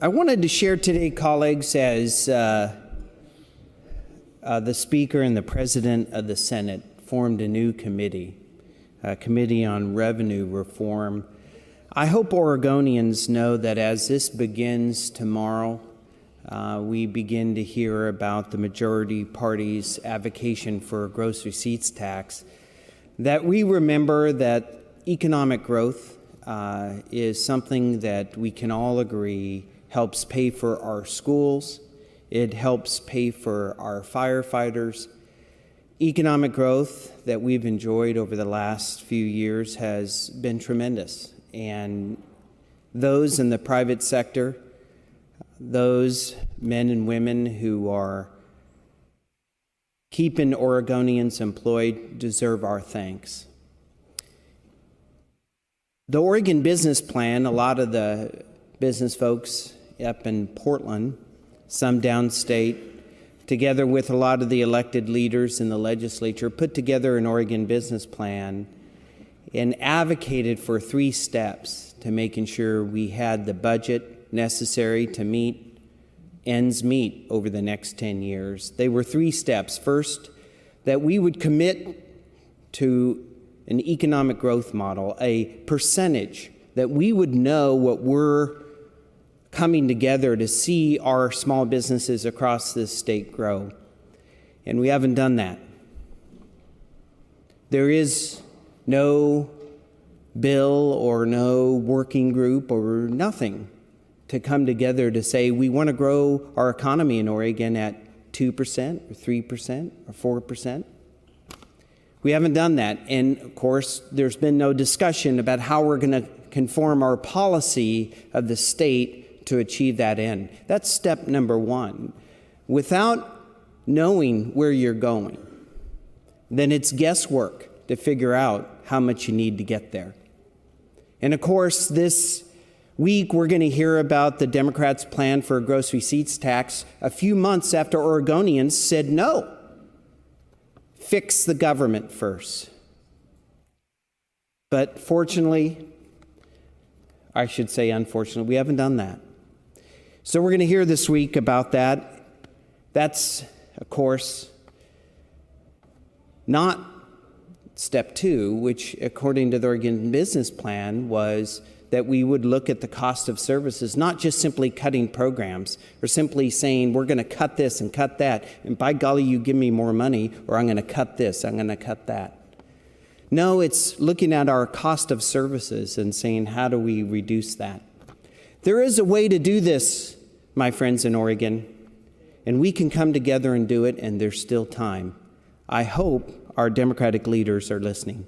I wanted to share today, colleagues, as the Speaker and the President of the Senate formed a new committee, a committee on revenue reform. I hope Oregonians know that as this begins tomorrow, we begin to hear about the majority party's advocacy for a gross receipts tax, that we remember that economic growth is something that we can all agree helps pay for our schools. It helps pay for our firefighters. Economic growth that we've enjoyed over the last few years has been tremendous. And those in the private sector, those men and women who are keeping Oregonians employed deserve our thanks. The Oregon Business Plan, a lot of the business folks up in Portland, some downstate, together with a lot of the elected leaders in the legislature, put together an Oregon Business Plan and advocated for 3 steps to making sure we had the budget necessary to meet ends meet over the next 10 years. They were 3 steps. First, that we would commit to an economic growth model, a percentage, that we would know what we're coming together to see our small businesses across this state grow. And we haven't done that. There is no bill or no working group or nothing to come together to say we want to grow our economy in Oregon at 2% or 3% or 4%. We haven't done that. And of course, there's been no discussion about how we're going to conform our policy of the state to achieve that end. That's step number 1. Without knowing where you're going, then it's guesswork to figure out how much you need to get there. And of course, this week we're going to hear about the Democrats' plan for a gross receipts tax a few months after Oregonians said no. Fix the government first. But fortunately, I should say unfortunately, we haven't done that. So we're going to hear this week about that. That's, of course, not step 2, which according to the Oregon Business Plan was that we would look at the cost of services, not just simply cutting programs or simply saying we're going to cut this and cut that, and by golly, you give me more money, or I'm going to cut this, I'm going to cut that. No, it's looking at our cost of services and saying, how do we reduce that? There is a way to do this, my friends in Oregon, and we can come together and do it, and there's still time. I hope our Democratic leaders are listening.